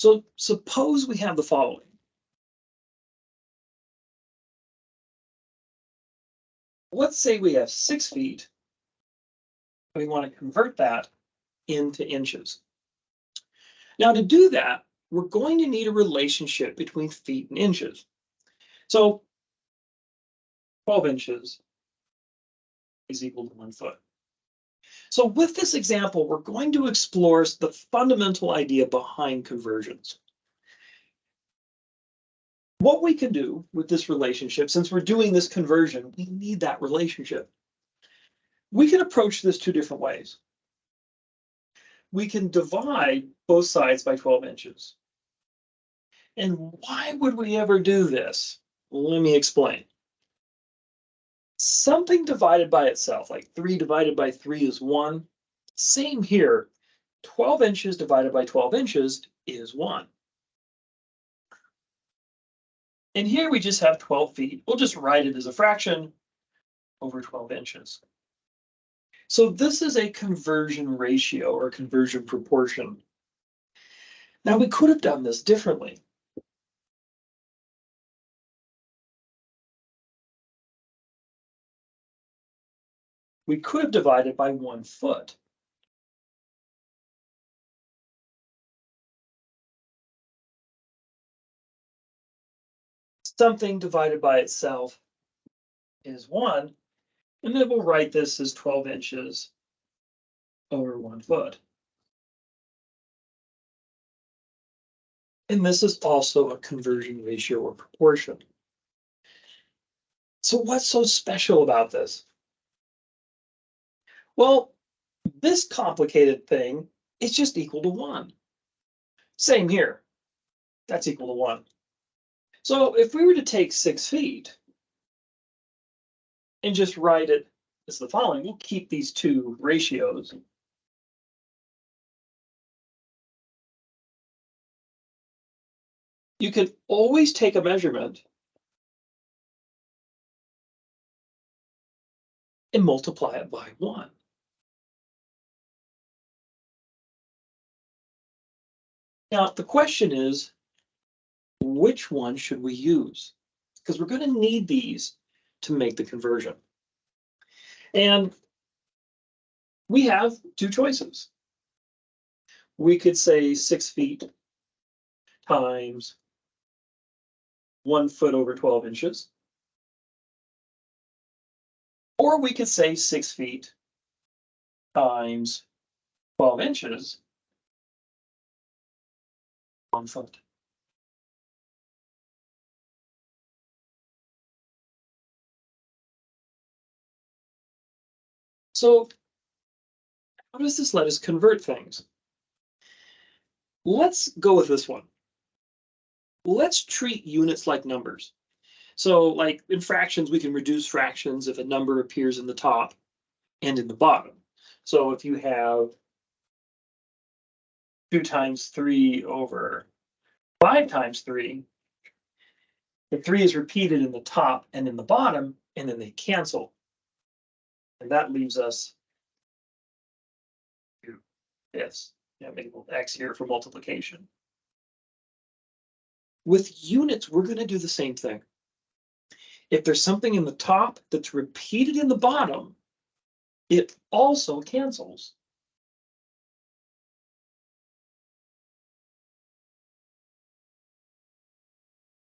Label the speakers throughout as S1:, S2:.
S1: So suppose we have the following. Let's say we have 6 feet. We want to convert that into inches. Now, to do that, we're going to need a relationship between feet and inches. So 12 inches is equal to 1 foot. So with this example, we're going to explore the fundamental idea behind conversions. What we can do with this relationship, since we're doing this conversion, we need that relationship. We can approach this 2 different ways. We can divide both sides by 12 inches. And why would we ever do this? Let me explain. Something divided by itself, like 3 divided by 3 is 1. Same here. 12 inches divided by 12 inches is 1. And here we just have 12 feet. We'll just write it as a fraction over 12 inches. So this is a conversion ratio or conversion proportion. Now we could have done this differently. We could have divided by 1 foot. Something divided by itself is 1, and then we'll write this as 12 inches over 1 foot. And this is also a conversion ratio or proportion. So what's so special about this? Well, this complicated thing is just equal to 1. Same here. That's equal to 1. So if we were to take 6 feet and just write it as the following, we'll keep these 2 ratios. You could always take a measurement and multiply it by 1. Now, the question is, which one should we use? Because we're going to need these to make the conversion. And we have 2 choices. We could say 6 feet times 1 foot over 12 inches. Or we could say 6 feet times 12 inches, 1 foot. So how does this let us convert things? Let's go with this one. Let's treat units like numbers. So like in fractions, we can reduce fractions if a number appears in the top and in the bottom. So if you have 2 times 3 over 5 times 3, the 3 is repeated in the top and in the bottom, and then they cancel. And that leaves us this. Make X here for multiplication. With units, we're going to do the same thing. If there's something in the top that's repeated in the bottom, it also cancels.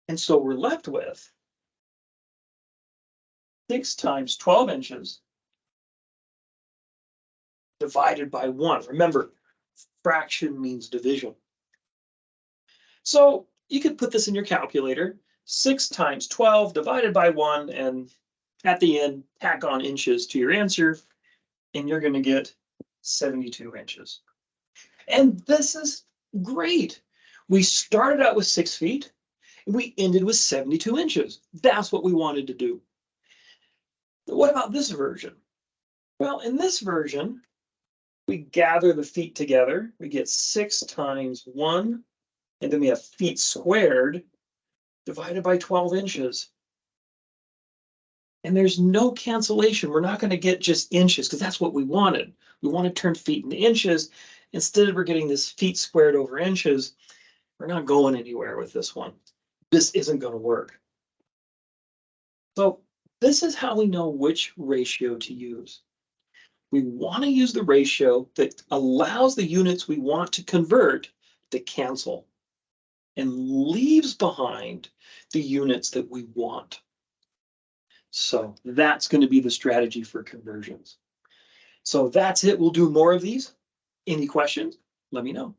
S1: And so we're left with 6 times 12 inches divided by 1. Remember, fraction means division. So you could put this in your calculator. 6 times 12 divided by 1, and at the end, tack on inches to your answer, and you're going to get 72 inches. And this is great. We started out with 6 feet, and we ended with 72 inches. That's what we wanted to do. What about this version? Well, in this version, we gather the feet together. We get 6 times 1, and then we have feet squared divided by 12 inches. And there's no cancellation. We're not going to get just inches because that's what we wanted. We want to turn feet into inches. Instead, we're getting this feet squared over inches. We're not going anywhere with this one. This isn't going to work. So this is how we know which ratio to use. We want to use the ratio that allows the units we want to convert to cancel and leaves behind the units that we want. So that's going to be the strategy for conversions. So that's it. We'll do more of these. Any questions? Let me know.